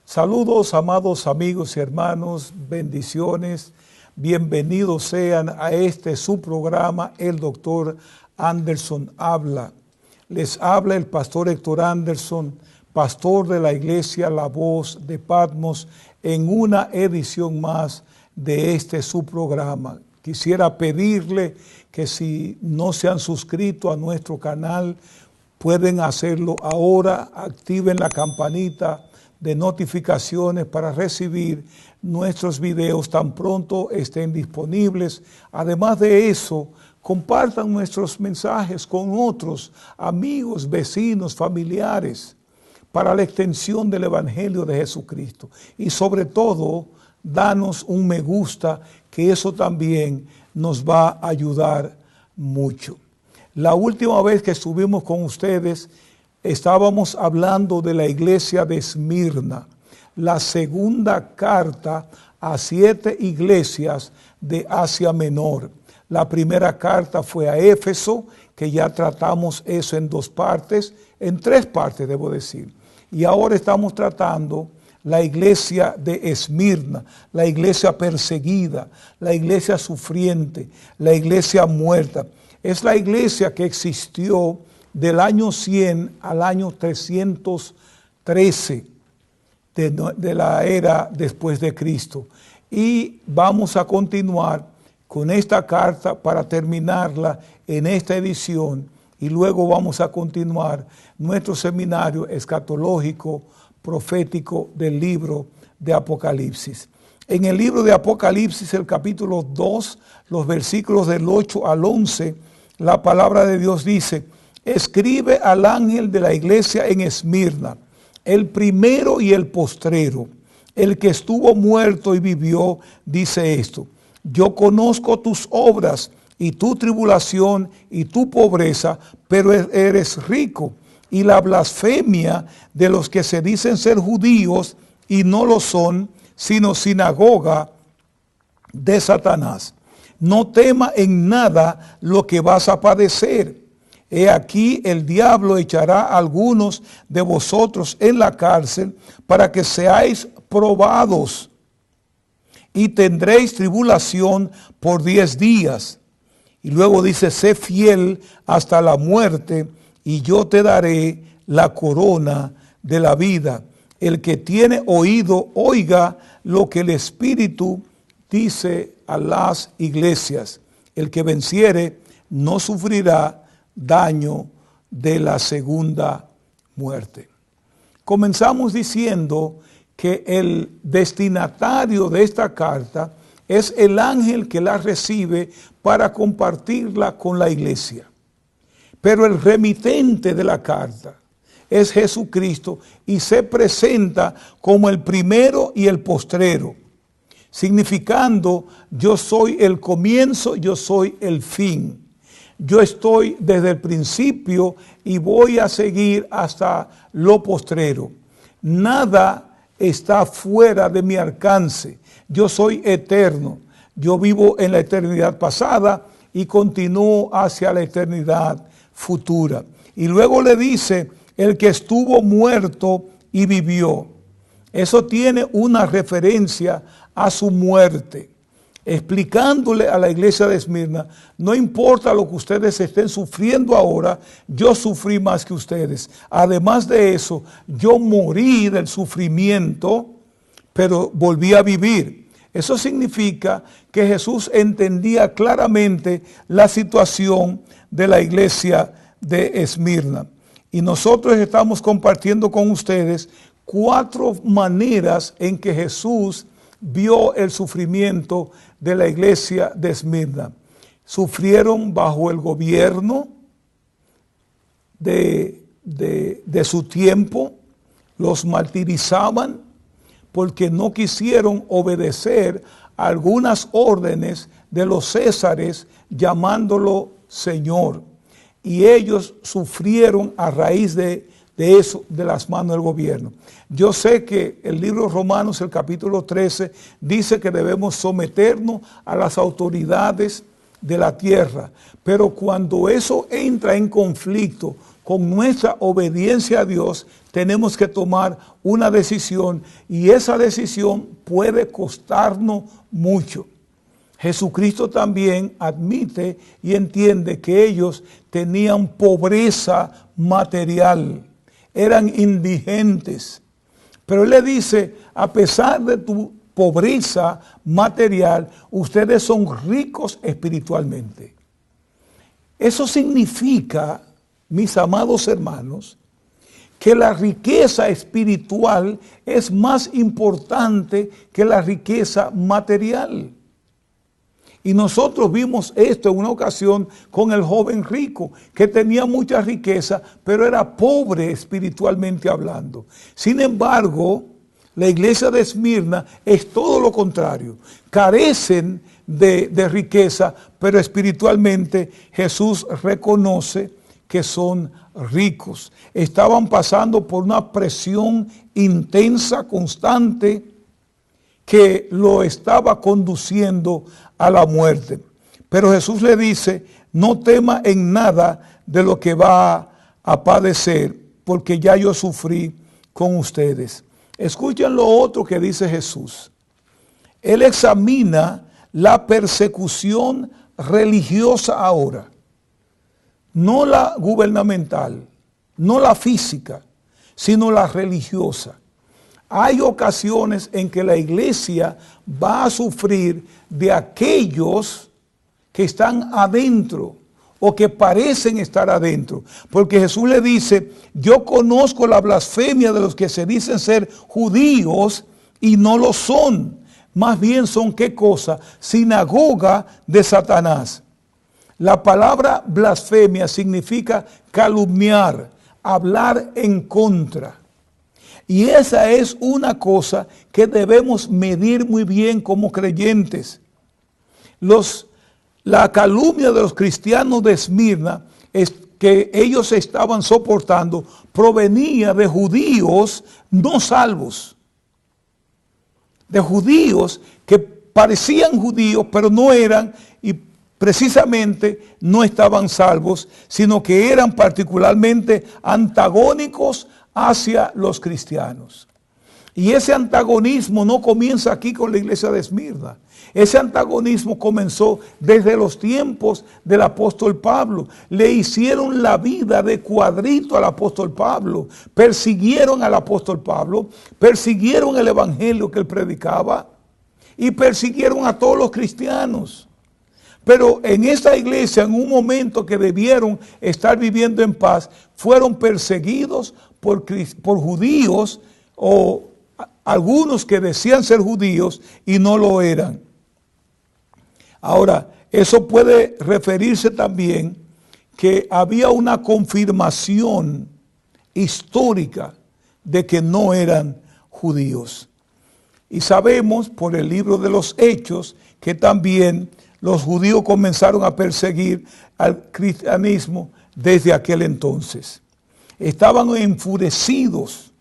Saludos, amados amigos y hermanos, bendiciones. Bienvenidos sean a este su programa, el Dr. Anderson Habla. Les habla el pastor Héctor Anderson, pastor de la iglesia La Voz de Patmos, en una edición más de este su programa. Quisiera pedirle que si no se han suscrito a nuestro canal, pueden hacerlo ahora, activen la campanita de notificaciones para recibir nuestros videos tan pronto estén disponibles. Además de eso, compartan nuestros mensajes con otros amigos, vecinos, familiares, para la extensión del Evangelio de Jesucristo. Y sobre todo, danos un me gusta, que eso también nos va a ayudar mucho. La última vez que estuvimos con ustedes, estábamos hablando de la iglesia de Esmirna, la segunda carta a 7 iglesias de Asia Menor. La primera carta fue a Éfeso, que ya tratamos eso en 2 partes, en 3 partes debo decir. Y ahora estamos tratando la iglesia de Esmirna, la iglesia perseguida, la iglesia sufriente, la iglesia muerta. Es la iglesia que existió del año 100 al año 313 de la era después de Cristo. Y vamos a continuar con esta carta para terminarla en esta edición, y luego vamos a continuar nuestro seminario escatológico profético del libro de Apocalipsis. En el libro de Apocalipsis, el capítulo 2, los versículos del 8 al 11, la palabra de Dios dice: escribe al ángel de la iglesia en Esmirna, el primero y el postrero, el que estuvo muerto y vivió, dice esto: yo conozco tus obras y tu tribulación y tu pobreza, pero eres rico, y la blasfemia de los que se dicen ser judíos y no lo son, sino sinagoga de Satanás. No tema en nada lo que vas a padecer. He aquí el diablo echará a algunos de vosotros en la cárcel para que seáis probados, y tendréis tribulación por 10 días. Y luego dice: sé fiel hasta la muerte, y yo te daré la corona de la vida. El que tiene oído, oiga lo que el Espíritu dice a las iglesias. El que venciere no sufrirá daño de la segunda muerte. Comenzamos diciendo que el destinatario de esta carta es el ángel que la recibe para compartirla con la iglesia. Pero el remitente de la carta es Jesucristo, y se presenta como el primero y el postrero, significando: yo soy el comienzo, yo soy el fin. Yo estoy desde el principio y voy a seguir hasta lo postrero. Nada está fuera de mi alcance. Yo soy eterno. Yo vivo en la eternidad pasada y continúo hacia la eternidad futura. Y luego le dice: el que estuvo muerto y vivió. Eso tiene una referencia a su muerte, explicándole a la iglesia de Esmirna: no importa lo que ustedes estén sufriendo ahora, yo sufrí más que ustedes. Además de eso, yo morí del sufrimiento, pero volví a vivir. Eso significa que Jesús entendía claramente la situación de la iglesia de Esmirna. Y nosotros estamos compartiendo con ustedes 4 maneras en que Jesús vio el sufrimiento de la iglesia de Esmirna. Sufrieron bajo el gobierno de su tiempo, los martirizaban porque no quisieron obedecer algunas órdenes de los césares, llamándolo Señor. Y ellos sufrieron a raíz de eso, de las manos del gobierno. Yo sé que el libro de Romanos, el capítulo 13, dice que debemos someternos a las autoridades de la tierra. Pero cuando eso entra en conflicto con nuestra obediencia a Dios, tenemos que tomar una decisión y esa decisión puede costarnos mucho. Jesucristo también admite y entiende que ellos tenían pobreza material, eran indigentes. Pero Él le dice, a pesar de tu pobreza material, ustedes son ricos espiritualmente. Eso significa, mis amados hermanos, que la riqueza espiritual es más importante que la riqueza material. Y nosotros vimos esto en una ocasión con el joven rico, que tenía mucha riqueza, pero era pobre espiritualmente hablando. Sin embargo, la iglesia de Esmirna es todo lo contrario. Carecen de riqueza, pero espiritualmente Jesús reconoce que son ricos. Estaban pasando por una presión intensa, constante, que lo estaba conduciendo a la muerte. Pero Jesús le dice, no tema en nada de lo que va a padecer, porque ya yo sufrí con ustedes. Escuchen lo otro que dice Jesús. Él examina la persecución religiosa ahora, no la gubernamental, no la física, sino la religiosa. Hay ocasiones en que la iglesia va a sufrir de aquellos que están adentro o que parecen estar adentro. Porque Jesús le dice, yo conozco la blasfemia de los que se dicen ser judíos y no lo son. Más bien son, ¿qué cosa? Sinagoga de Satanás. La palabra blasfemia significa calumniar, hablar en contra. Y esa es una cosa que debemos medir muy bien como creyentes. La calumnia de los cristianos de Esmirna es que ellos estaban soportando, provenía de judíos no salvos. De judíos que parecían judíos, pero no eran, y precisamente no estaban salvos, sino que eran particularmente antagónicos hacia los cristianos. Y ese antagonismo no comienza aquí con la iglesia de Esmirna. Ese antagonismo comenzó desde los tiempos del apóstol Pablo. Le hicieron la vida de cuadrito al apóstol Pablo. Persiguieron al apóstol Pablo. Persiguieron el evangelio que él predicaba. Y persiguieron a todos los cristianos. Pero en esta iglesia, en un momento que debieron estar viviendo en paz, fueron perseguidos por judíos o algunos que decían ser judíos y no lo eran. Ahora, eso puede referirse también que había una confirmación histórica de que no eran judíos. Y sabemos por el libro de los Hechos que también los judíos comenzaron a perseguir al cristianismo desde aquel entonces. Estaban enfurecidos.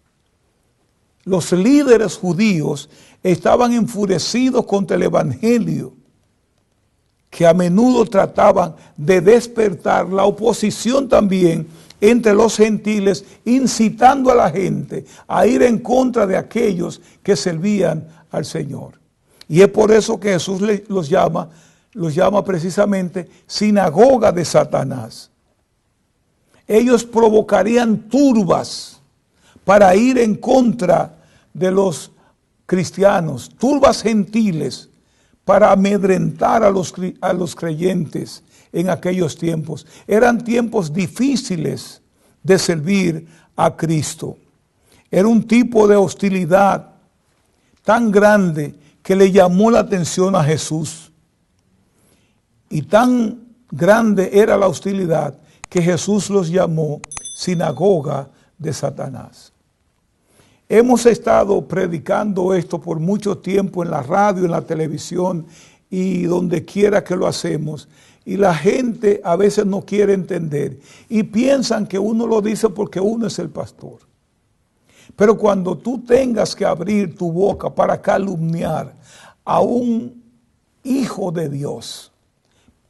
Los líderes judíos estaban enfurecidos contra el evangelio, que a menudo trataban de despertar la oposición también entre los gentiles, incitando a la gente a ir en contra de aquellos que servían al Señor. Y es por eso que Jesús los llama precisamente sinagoga de Satanás. Ellos provocarían turbas para ir en contra de los cristianos, turbas gentiles, para amedrentar a los creyentes en aquellos tiempos. Eran tiempos difíciles de servir a Cristo. Era un tipo de hostilidad tan grande que le llamó la atención a Jesús. Y tan grande era la hostilidad que Jesús los llamó sinagoga de Satanás. Hemos estado predicando esto por mucho tiempo en la radio, en la televisión y donde quiera que lo hacemos. Y la gente a veces no quiere entender y piensan que uno lo dice porque uno es el pastor. Pero cuando tú tengas que abrir tu boca para calumniar a un hijo de Dios,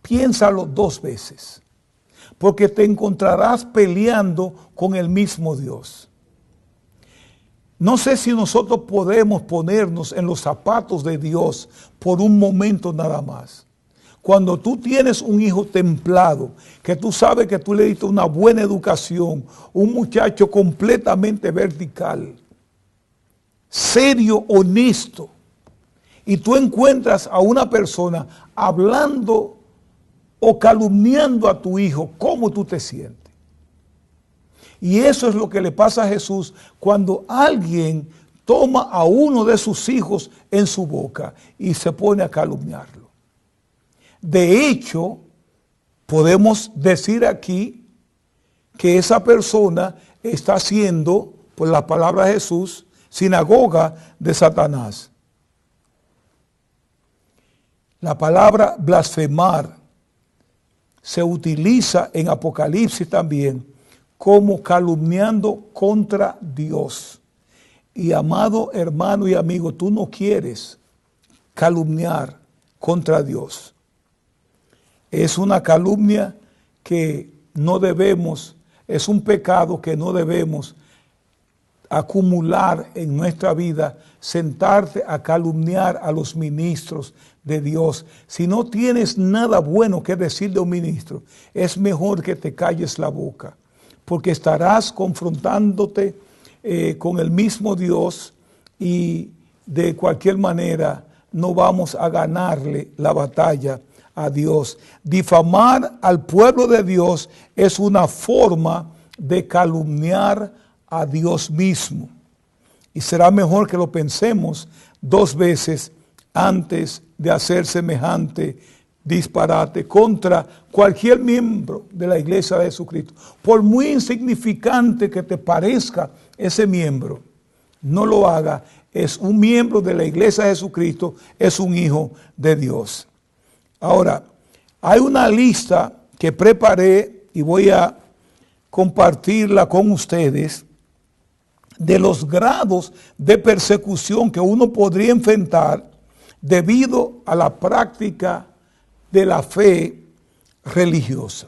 piénsalo 2 veces. porque te encontrarás peleando con el mismo Dios. No sé si nosotros podemos ponernos en los zapatos de Dios por un momento nada más. Cuando tú tienes un hijo templado, que tú sabes que tú le diste una buena educación, un muchacho completamente vertical, serio, honesto, y tú encuentras a una persona hablando o calumniando a tu hijo, ¿cómo tú te sientes? Y eso es lo que le pasa a Jesús cuando alguien toma a uno de sus hijos en su boca y se pone a calumniarlo. De hecho, podemos decir aquí que esa persona está haciendo, por la palabra de Jesús, sinagoga de Satanás. La palabra blasfemar se utiliza en Apocalipsis también como calumniando contra Dios. Y amado hermano y amigo, tú no quieres calumniar contra Dios. Es una calumnia que no debemos, es un pecado que no debemos acumular en nuestra vida, sentarte a calumniar a los ministros de Dios. Si no tienes nada bueno que decir de un ministro, es mejor que te calles la boca, porque estarás confrontándote con el mismo Dios y de cualquier manera no vamos a ganarle la batalla a Dios. Difamar al pueblo de Dios es una forma de calumniar a Dios mismo. Y será mejor que lo pensemos dos veces antes de hacer semejante disparate contra cualquier miembro de la iglesia de Jesucristo. Por muy insignificante que te parezca ese miembro, no lo haga. Es un miembro de la iglesia de Jesucristo, es un hijo de Dios. Ahora, hay una lista que preparé y voy a compartirla con ustedes de los grados de persecución que uno podría enfrentar debido a la práctica de la fe religiosa.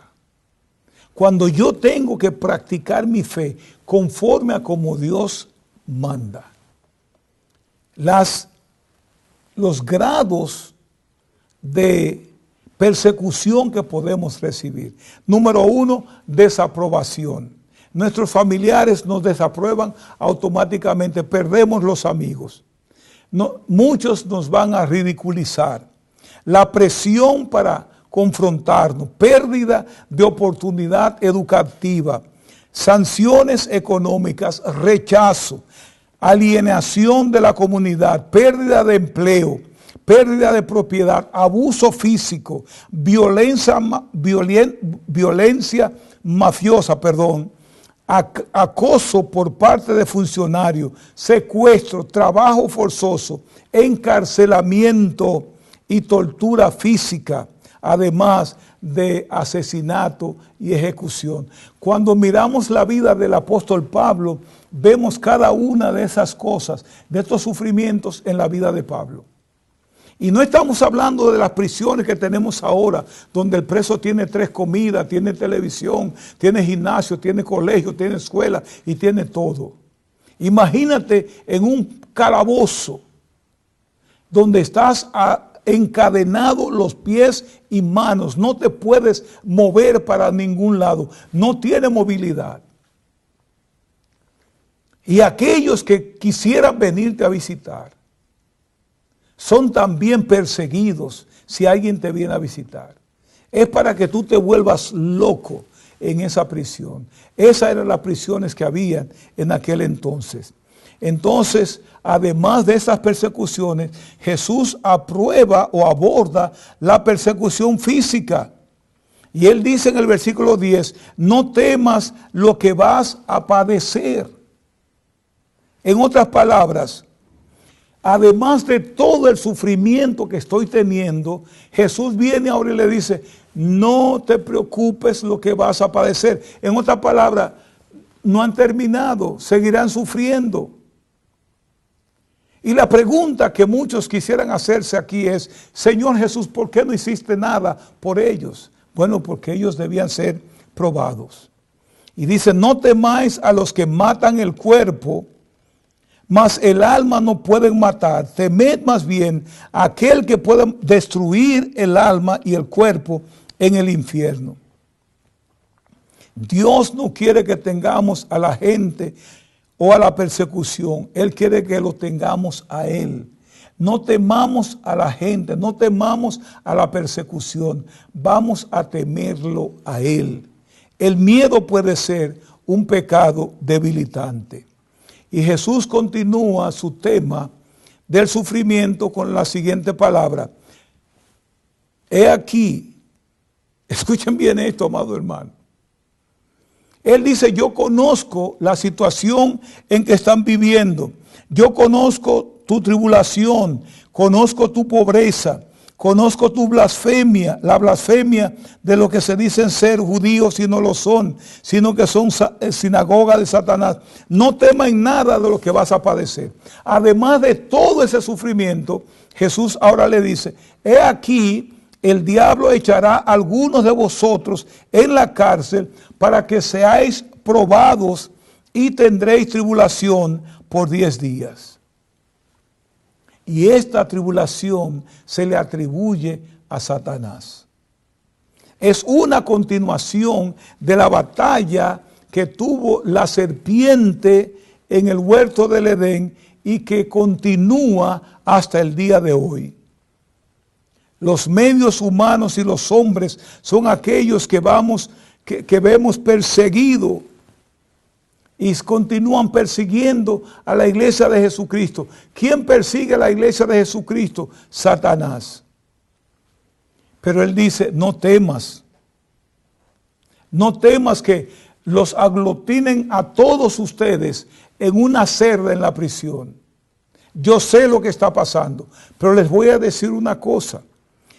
Cuando yo tengo que practicar mi fe conforme a como Dios manda. Los grados de persecución que podemos recibir. Número 1, desaprobación. Nuestros familiares nos desaprueban automáticamente, perdemos los amigos. Muchos nos van a ridiculizar. La presión para confrontarnos, pérdida de oportunidad educativa, sanciones económicas, rechazo, alienación de la comunidad, pérdida de empleo, pérdida de propiedad, abuso físico, violencia mafiosa, acoso por parte de funcionarios, secuestro, trabajo forzoso, encarcelamiento y tortura física, además de asesinato y ejecución. Cuando miramos la vida del apóstol Pablo, vemos cada una de esas cosas, de estos sufrimientos en la vida de Pablo. Y no estamos hablando de las prisiones que tenemos ahora, donde el preso tiene 3 comidas, tiene televisión, tiene gimnasio, tiene colegio, tiene escuela y tiene todo. Imagínate en un calabozo donde estás encadenado los pies y manos, no te puedes mover para ningún lado, no tiene movilidad. Y aquellos que quisieran venirte a visitar son también perseguidos si alguien te viene a visitar. Es para que tú te vuelvas loco en esa prisión. Esas eran las prisiones que había en aquel entonces. Entonces, además de esas persecuciones, Jesús aprueba o aborda la persecución física. Y él dice en el versículo 10, no temas lo que vas a padecer. En otras palabras, además de todo el sufrimiento que estoy teniendo, Jesús viene ahora y le dice, no te preocupes lo que vas a padecer. En otras palabras, no han terminado, seguirán sufriendo. Y la pregunta que muchos quisieran hacerse aquí es, Señor Jesús, ¿por qué no hiciste nada por ellos? Bueno, porque ellos debían ser probados. Y dice, no temáis a los que matan el cuerpo, mas el alma no pueden matar. Temed más bien a aquel que puede destruir el alma y el cuerpo en el infierno. Dios no quiere que tengamos a la gente o a la persecución. Él quiere que lo tengamos a Él. No temamos a la gente, no temamos a la persecución. Vamos a temerlo a Él. El miedo puede ser un pecado debilitante. Y Jesús continúa su tema del sufrimiento con la siguiente palabra. He aquí, escuchen bien esto, amado hermano. Él dice, yo conozco la situación en que están viviendo. Yo conozco tu tribulación, conozco tu pobreza, conozco tu blasfemia, la blasfemia de lo que se dicen ser judíos y no lo son, sino que son sinagoga de Satanás. No temas nada de lo que vas a padecer. Además de todo ese sufrimiento, Jesús ahora le dice, he aquí, el diablo echará a algunos de vosotros en la cárcel para que seáis probados y tendréis tribulación por 10 días. Y esta tribulación se le atribuye a Satanás. Es una continuación de la batalla que tuvo la serpiente en el huerto del Edén y que continúa hasta el día de hoy. Los medios humanos y los hombres son aquellos que vemos perseguidos y continúan persiguiendo a la iglesia de Jesucristo. ¿Quién persigue a la iglesia de Jesucristo? Satanás. Pero él dice, no temas. No temas que los aglutinen a todos ustedes en una celda en la prisión. Yo sé lo que está pasando, pero les voy a decir una cosa.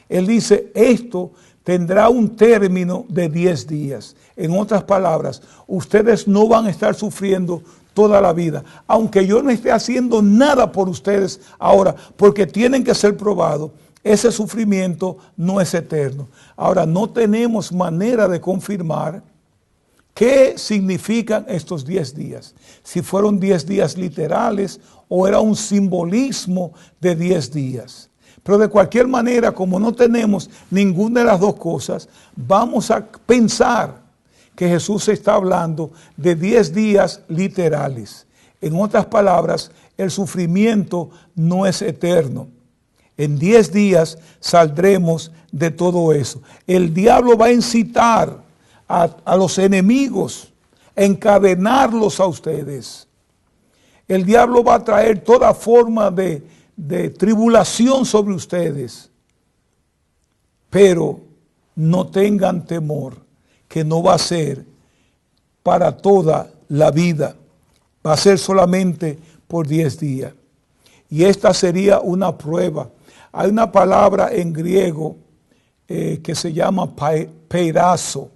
Él dice, esto tendrá un término de 10 días. En otras palabras, ustedes no van a estar sufriendo toda la vida. Aunque yo no esté haciendo nada por ustedes ahora, porque tienen que ser probados, ese sufrimiento no es eterno. Ahora, no tenemos manera de confirmar qué significan estos 10 días. Si fueron 10 días literales o era un simbolismo de 10 días. Pero de cualquier manera, como no tenemos ninguna de las dos cosas, vamos a pensar que Jesús está hablando de 10 días literales. En otras palabras, el sufrimiento no es eterno. En 10 días saldremos de todo eso. El diablo va a incitar a los enemigos, a encadenarlos a ustedes. El diablo va a traer toda forma de tribulación sobre ustedes, pero no tengan temor, que no va a ser para toda la vida, va a ser solamente por 10 días. Y esta sería una prueba. Hay una palabra en griego que se llama peirazo,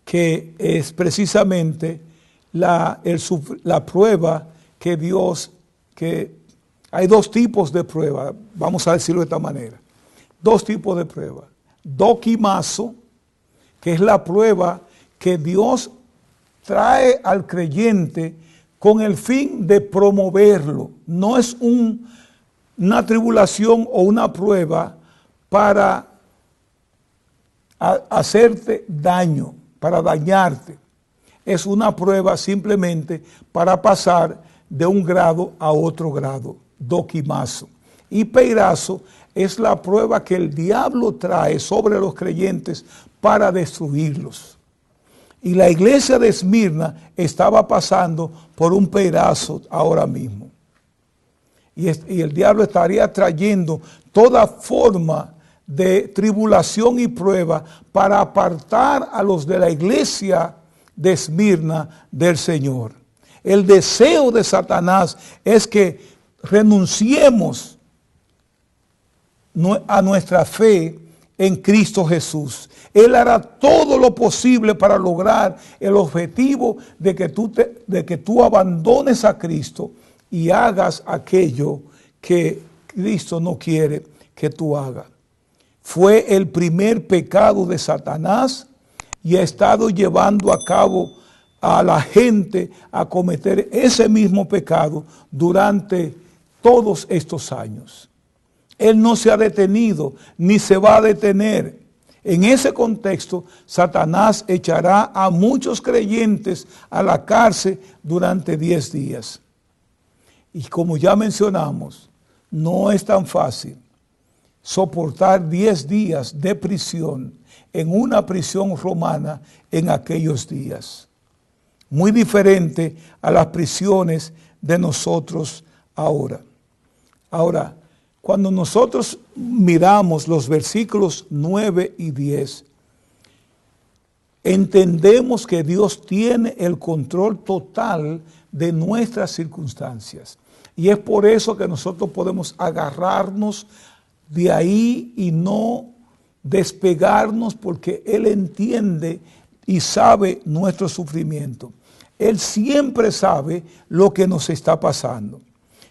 que es precisamente la prueba que Dios, hay dos tipos de prueba, vamos a decirlo de esta manera. Dos tipos de prueba. Dokimazo, que es la prueba que Dios trae al creyente con el fin de promoverlo. No es una tribulación o una prueba para hacerte daño, para dañarte. Es una prueba simplemente para pasar de un grado a otro grado. Dokimazo. Y peirazo es la prueba que el diablo trae sobre los creyentes para destruirlos. Y la iglesia de Esmirna estaba pasando por un peirazo ahora mismo. Y el diablo estaría trayendo toda forma de tribulación y prueba para apartar a los de la iglesia de Esmirna del Señor. El deseo de Satanás es que renunciemos a nuestra fe en Cristo Jesús. Él hará todo lo posible para lograr el objetivo de que tú abandones a Cristo y hagas aquello que Cristo no quiere que tú hagas. Fue el primer pecado de Satanás y ha estado llevando a cabo a la gente a cometer ese mismo pecado durante todos estos años. Él no se ha detenido ni se va a detener. En ese contexto, Satanás echará a muchos creyentes a la cárcel durante 10 días. Y como ya mencionamos, no es tan fácil soportar 10 días de prisión en una prisión romana en aquellos días. Muy diferente a las prisiones de nosotros ahora. Ahora, cuando nosotros miramos los versículos 9 y 10, entendemos que Dios tiene el control total de nuestras circunstancias. Y es por eso que nosotros podemos agarrarnos de ahí y no despegarnos, porque Él entiende y sabe nuestro sufrimiento. Él siempre sabe lo que nos está pasando.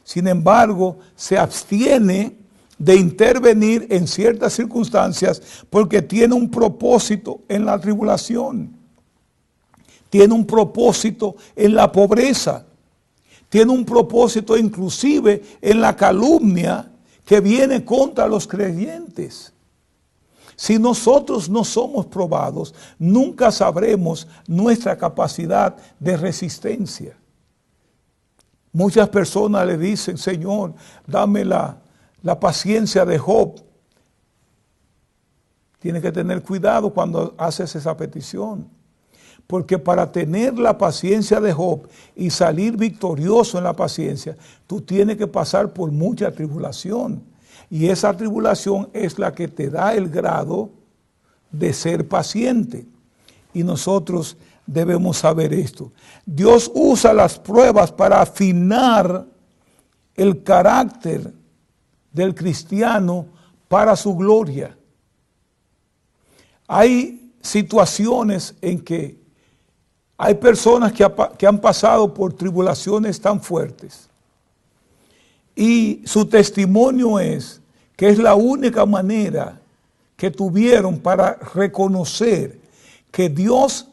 Sin embargo, se abstiene de intervenir en ciertas circunstancias porque tiene un propósito en la tribulación. Tiene un propósito en la pobreza. Tiene un propósito inclusive en la calumnia que viene contra los creyentes. Si nosotros no somos probados, nunca sabremos nuestra capacidad de resistencia. Muchas personas le dicen, Señor, dame la paciencia de Job. Tienes que tener cuidado cuando haces esa petición. Porque para tener la paciencia de Job y salir victorioso en la paciencia, tú tienes que pasar por mucha tribulación. Y esa tribulación es la que te da el grado de ser paciente. Y nosotros debemos saber esto. Dios usa las pruebas para afinar el carácter del cristiano para su gloria. Hay situaciones en que hay personas que han pasado por tribulaciones tan fuertes y su testimonio es que es la única manera que tuvieron para reconocer que Dios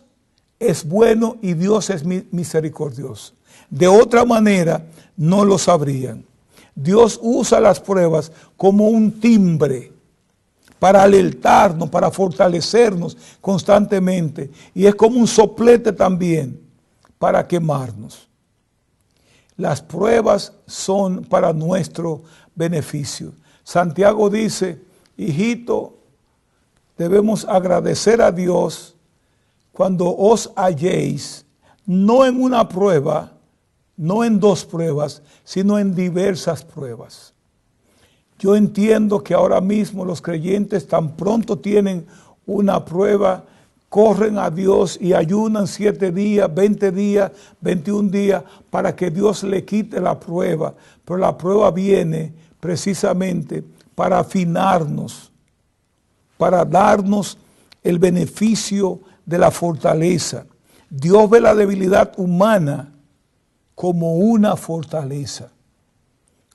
es bueno y Dios es misericordioso. De otra manera no lo sabrían. Dios usa las pruebas como un timbre para alertarnos, para fortalecernos constantemente. Y es como un soplete también para quemarnos. Las pruebas son para nuestro beneficio. Santiago dice, hijito, debemos agradecer a Dios cuando os halléis, no en una prueba, no en 2 pruebas, sino en diversas pruebas. Yo entiendo que ahora mismo los creyentes tan pronto tienen una prueba, corren a Dios y ayunan 7 días, 20 días, 21 días para que Dios le quite la prueba. Pero la prueba viene precisamente para afinarnos, para darnos el beneficio de la fortaleza. Dios ve la debilidad humana como una fortaleza.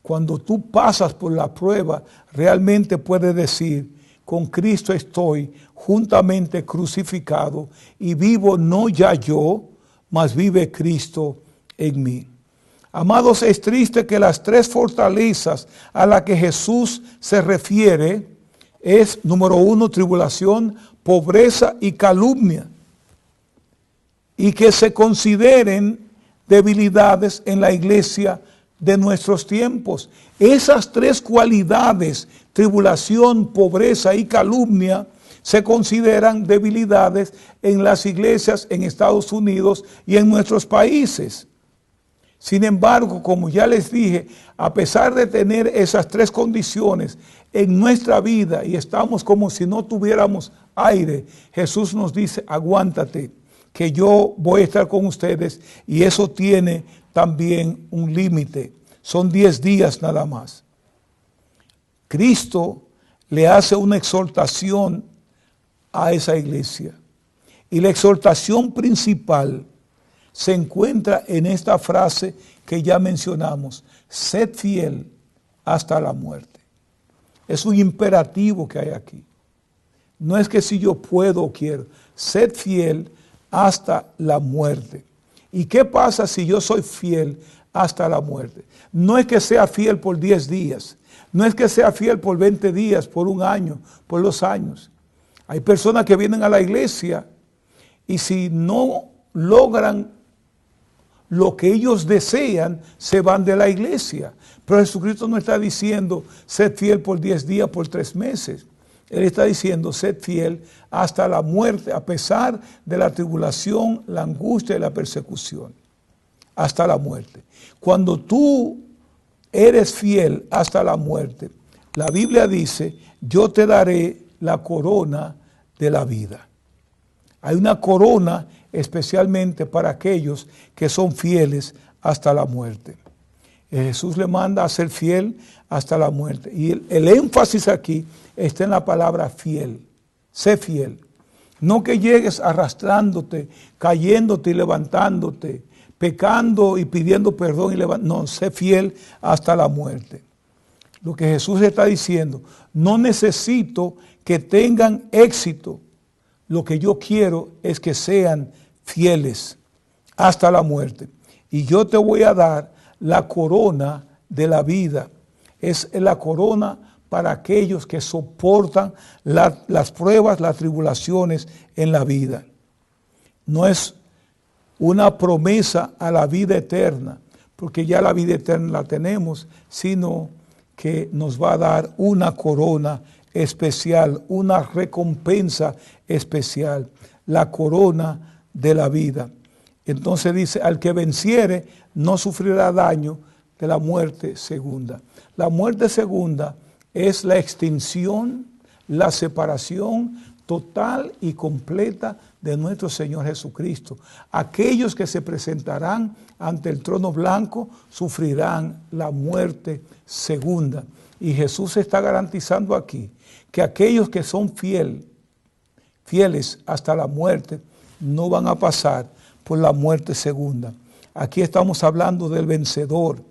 Cuando tú pasas por la prueba, realmente puedes decir, con Cristo estoy juntamente crucificado y vivo no ya yo, mas vive Cristo en mí. Amados, es triste que las 3 fortalezas a las que Jesús se refiere es, número 1, tribulación, pobreza y calumnia. Y que se consideren debilidades en la iglesia de nuestros tiempos. Esas 3 cualidades, tribulación, pobreza y calumnia, se consideran debilidades en las iglesias en Estados Unidos y en nuestros países. Sin embargo, como ya les dije, a pesar de tener esas 3 condiciones en nuestra vida y estamos como si no tuviéramos aire, Jesús nos dice, aguántate, que yo voy a estar con ustedes, y eso tiene también un límite. Son 10 días nada más. Cristo le hace una exhortación a esa iglesia. Y la exhortación principal se encuentra en esta frase que ya mencionamos: sed fiel hasta la muerte. Es un imperativo que hay aquí. No es que si yo puedo o quiero. sed fiel hasta la muerte. ¿Y qué pasa si yo soy fiel hasta la muerte? No es que sea fiel por 10 días, no es que sea fiel por 20 días, por un año, por 2 años. Hay personas que vienen a la iglesia y si no logran lo que ellos desean, se van de la iglesia. Pero Jesucristo no está diciendo, sed fiel por 10 días, por 3 meses. Él está diciendo, sed fiel hasta la muerte, a pesar de la tribulación, la angustia y la persecución. Hasta la muerte. Cuando tú eres fiel hasta la muerte, la Biblia dice, yo te daré la corona de la vida. Hay una corona especialmente para aquellos que son fieles hasta la muerte. Jesús le manda a ser fiel hasta la muerte. Y el énfasis aquí está en la palabra fiel. Sé fiel. No que llegues arrastrándote, cayéndote y levantándote, pecando y pidiendo perdón. No, sé fiel hasta la muerte. Lo que Jesús está diciendo, no necesito que tengan éxito. Lo que yo quiero es que sean fieles hasta la muerte. Y yo te voy a dar la corona de la vida. Es la corona para aquellos que soportan las pruebas, las tribulaciones en la vida. No es una promesa a la vida eterna, porque ya la vida eterna la tenemos, sino que nos va a dar una corona especial, una recompensa especial, la corona de la vida. Entonces dice, al que venciere no sufrirá daño de la muerte segunda. La muerte segunda es la extinción, la separación total y completa de nuestro Señor Jesucristo. Aquellos que se presentarán ante el trono blanco sufrirán la muerte segunda. Y Jesús está garantizando aquí que aquellos que son fieles hasta la muerte no van a pasar por la muerte segunda. Aquí estamos hablando del vencedor,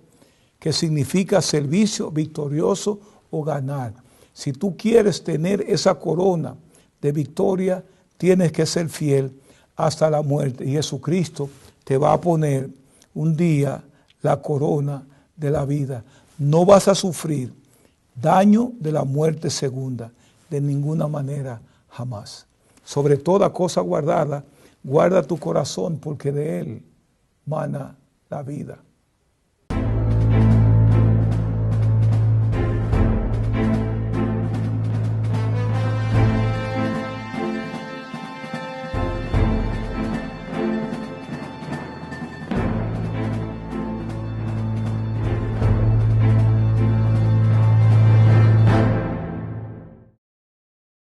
que significa servicio, victorioso o ganar. Si tú quieres tener esa corona de victoria, tienes que ser fiel hasta la muerte. Y Jesucristo te va a poner un día la corona de la vida. No vas a sufrir daño de la muerte segunda, de ninguna manera, jamás. Sobre toda cosa guardada, guarda tu corazón, porque de él mana la vida.